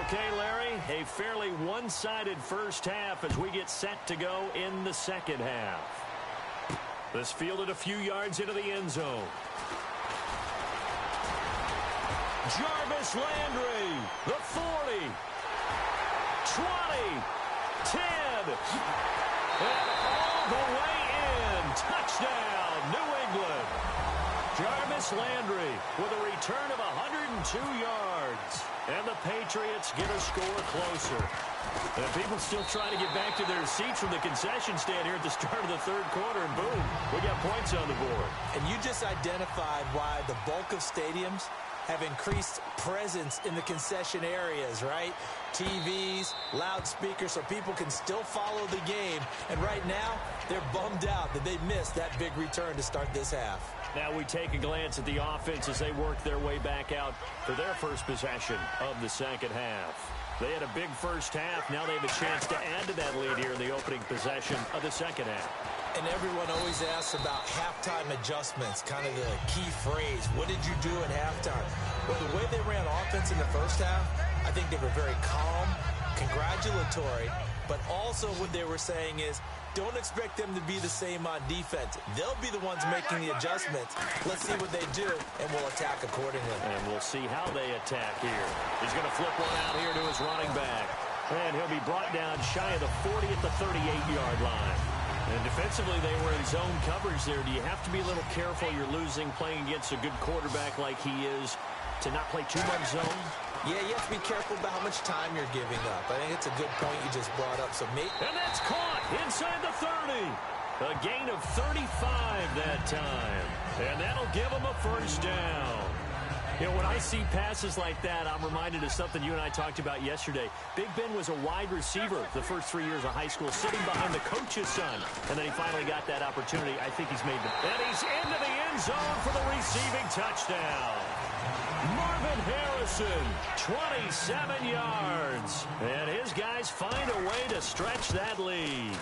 Okay, Larry, a fairly one-sided first half as we get set to go in the second half. This fielded a few yards into the end zone. Jarvis Landry, the 40, 20, 10, and all the way in. Touchdown, New England. Jarvis Landry with a return of 102 yards. And the Patriots get a score closer. And people still trying to get back to their seats from the concession stand here at the start of the third quarter. And boom, we got points on the board. And you just identified why the bulk of stadiums have increased presence in the concession areas, right? TVs, loudspeakers, so people can still follow the game. And right now, they're bummed out that they missed that big return to start this half. Now we take a glance at the offense as they work their way back out for their first possession of the second half. They had a big first half. Now they have a chance to add to that lead here in the opening possession of the second half. And everyone always asks about halftime adjustments, kind of the key phrase. What did you do at halftime? Well, the way they ran offense in the first half, I think they were very calm, congratulatory, but also what they were saying is, don't expect them to be the same on defense. They'll be the ones making the adjustments. Let's see what they do, and we'll attack accordingly. And we'll see how they attack here. He's going to flip one out here to his running back. And he'll be brought down shy of the 40 at the 38-yard line. And defensively, they were in zone coverage there. Do you have to be a little careful? You're losing playing against a good quarterback like he is to not play too much zone? Yeah, you have to be careful about how much time you're giving up. I think it's a good point you just brought up. And that's caught inside the 30. A gain of 35 that time. And that'll give him a first down. You know, when I see passes like that, I'm reminded of something you and I talked about yesterday. Big Ben was a wide receiver the first 3 years of high school, sitting behind the coach's son. And then he finally got that opportunity. I think he's made the... And he's into the end zone for the receiving touchdown. Marvin Harrison, 27 yards. And his guys find a way to stretch that lead.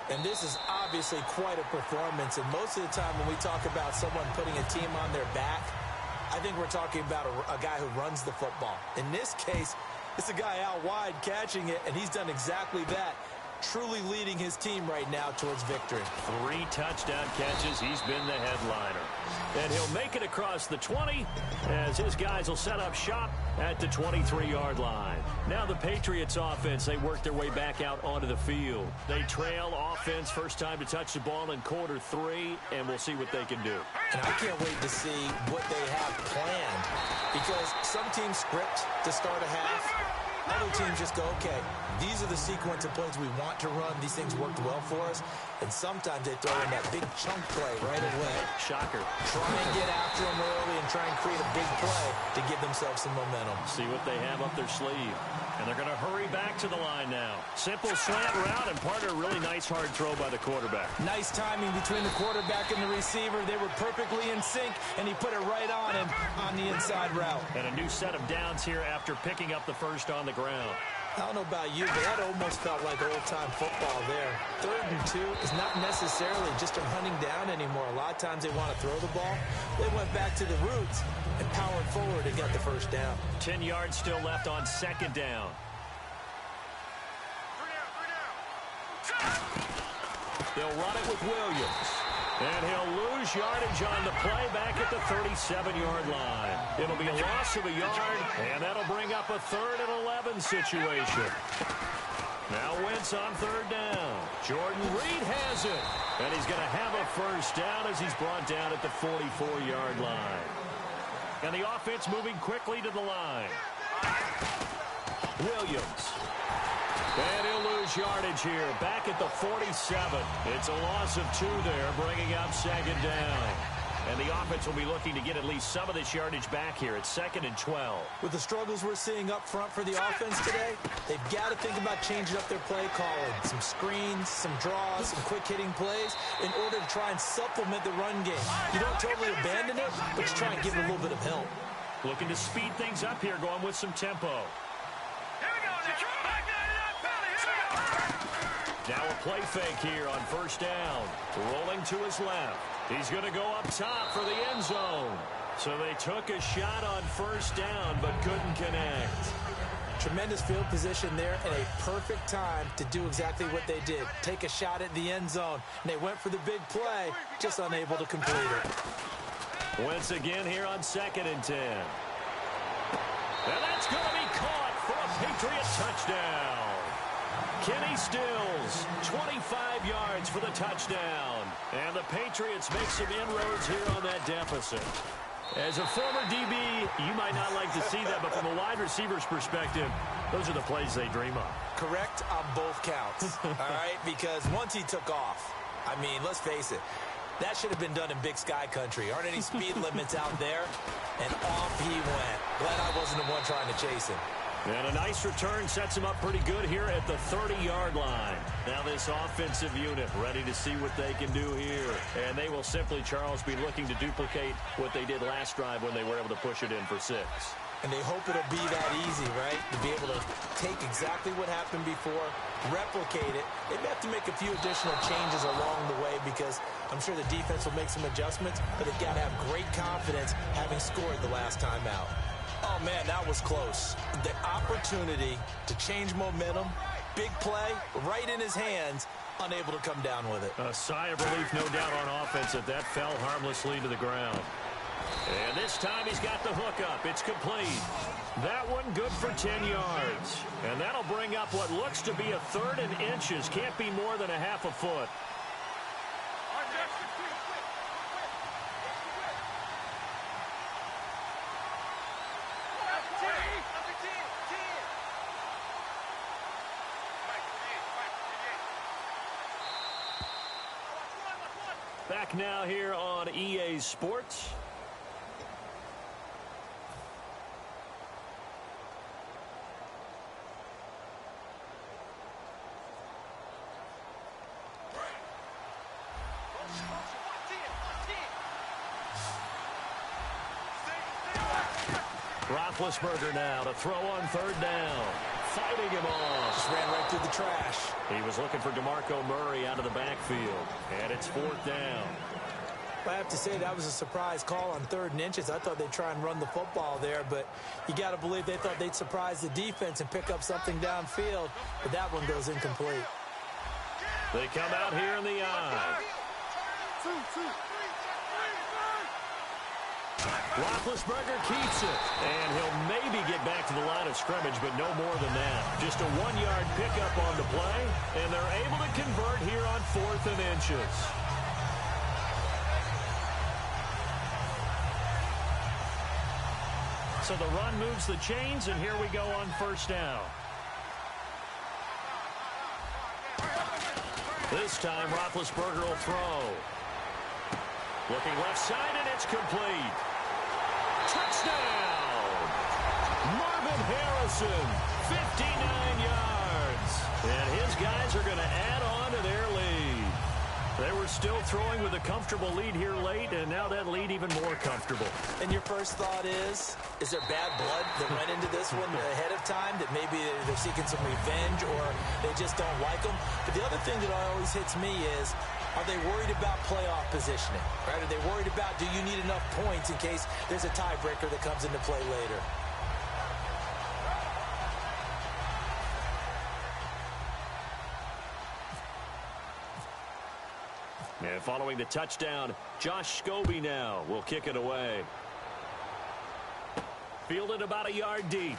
And this is obviously quite a performance. And most of the time when we talk about someone putting a team on their back, I think we're talking about a guy who runs the football. In this case, it's a guy out wide catching it, and he's done exactly that. Truly leading his team right now towards victory. 3 touchdown catches. He's been the headliner. And he'll make it across the 20 as his guys will set up shop at the 23-yard line. Now the Patriots offense, they work their way back out onto the field. They trail offense, first time to touch the ball in quarter 3, and we'll see what they can do. And I can't wait to see what they have planned, because some teams script to start a half. Other teams just go, okay, these are the sequence of plays we want to run. These things worked well for us. And sometimes they throw in that big chunk play right away. Shocker. Try and get after them early and try and create a big play to give themselves some momentum. See what they have up their sleeve. And they're going to hurry back to the line now. Simple slant route, and part of a really nice hard throw by the quarterback. Nice timing between the quarterback and the receiver. They were perfectly in sync, and he put it right on him on the inside route. And a new set of downs here after picking up the first on the ground. I don't know about you, but that almost felt like old-time football there. 3rd and 2 is not necessarily just a hunting down anymore. A lot of times they want to throw the ball. They went back to the roots and powered forward and got the first down. 10 yards still left on second down. They'll run it with Williams. And he'll lose yardage on the play back at the 37-yard line. It'll be a loss of a yard, and that'll bring up a 3rd and 11 situation. Now Wentz on third down. Jordan Reed has it. And he's going to have a first down as he's brought down at the 44-yard line. And the offense moving quickly to the line. Williams. And he'll lose yardage here. Back at the 47. It's a loss of 2 there, bringing up second down. And the offense will be looking to get at least some of this yardage back here at 2nd and 12. With the struggles we're seeing up front for the offense today, they've got to think about changing up their play calling. Some screens, some draws, some quick-hitting plays in order to try and supplement the run game. You don't totally abandon it, but you try and give it a little bit of help. Looking to speed things up here, going with some tempo. Here we go, Detroit! Now a play fake here on first down. Rolling to his left. He's going to go up top for the end zone. So they took a shot on first down, but couldn't connect. Tremendous field position there and a perfect time to do exactly what they did. Take a shot at the end zone. And they went for the big play, just unable to complete it. Once again here on 2nd and 10. And that's going to be caught for a Patriot touchdown. Kenny Stills, 25 yards for the touchdown. And the Patriots make some inroads here on that deficit. As a former DB, you might not like to see that, but from a wide receiver's perspective, those are the plays they dream of. Correct on both counts, all right? Because once he took off, I mean, let's face it, that should have been done in Big Sky country. Aren't any speed limits out there? And off he went. Glad I wasn't the one trying to chase him. And a nice return sets him up pretty good here at the 30-yard line. Now this offensive unit ready to see what they can do here. And they will simply, Charles, be looking to duplicate what they did last drive when they were able to push it in for 6. And they hope it'll be that easy, right? To be able to take exactly what happened before, replicate it. They may have to make a few additional changes along the way because I'm sure the defense will make some adjustments, but they've got to have great confidence having scored the last time out. Oh, man, that was close. The opportunity to change momentum, big play, right in his hands, unable to come down with it. A sigh of relief, no doubt, on offense that fell harmlessly to the ground. And this time he's got the hook up. It's complete. That one good for 10 yards. And that'll bring up what looks to be a 3rd and inches. Can't be more than a half a foot. Back now here on EA Sports. Roethlisberger now to throw on 3rd down. Fighting him off. Just ran right through the trash. He was looking for DeMarco Murray out of the backfield. And it's 4th down. I have to say that was a surprise call on 3rd and inches. I thought they'd try and run the football there, but you got to believe they thought they'd surprise the defense and pick up something downfield, but that one goes incomplete. They come out here in the eye. Roethlisberger keeps it, and he'll maybe get back to the line of scrimmage, but no more than that. Just a 1-yard pickup on the play, and they're able to convert here on 4th and inches. So the run moves the chains, and here we go on 1st down. This time, Roethlisberger will throw. Looking left side, and it's complete. Touchdown! Marvin Harrison, 59 yards. And his guys are going to add on to their lead. They were still throwing with a comfortable lead here late, and now that lead even more comfortable. And your first thought is there bad blood that went into this one ahead of time, that maybe they're seeking some revenge or they just don't like them? But the other thing that always hits me is, are they worried about playoff positioning? Right? Are they worried about, do you need enough points in case there's a tiebreaker that comes into play later? And following the touchdown, Josh Scobie now will kick it away. Fielded about a yard deep.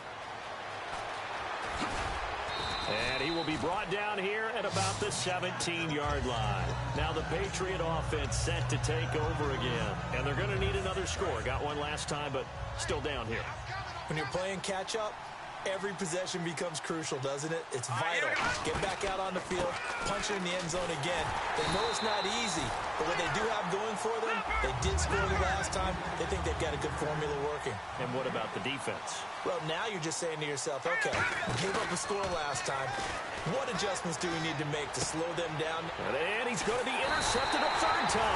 And he will be brought down here at about the 17-yard line. Now the Patriot offense set to take over again. And they're going to need another score. Got one last time, but still down here. When you're playing catch-up, every possession becomes crucial, doesn't it? It's vital. Get back out on the field, punch it in the end zone again. They know it's not easy, but what they do have going for them, they did score the last time. They think they've got a good formula working. And what about the defense? Well, now you're just saying to yourself, okay, gave up a score last time. What adjustments do we need to make to slow them down? And he's going to be intercepted a third time.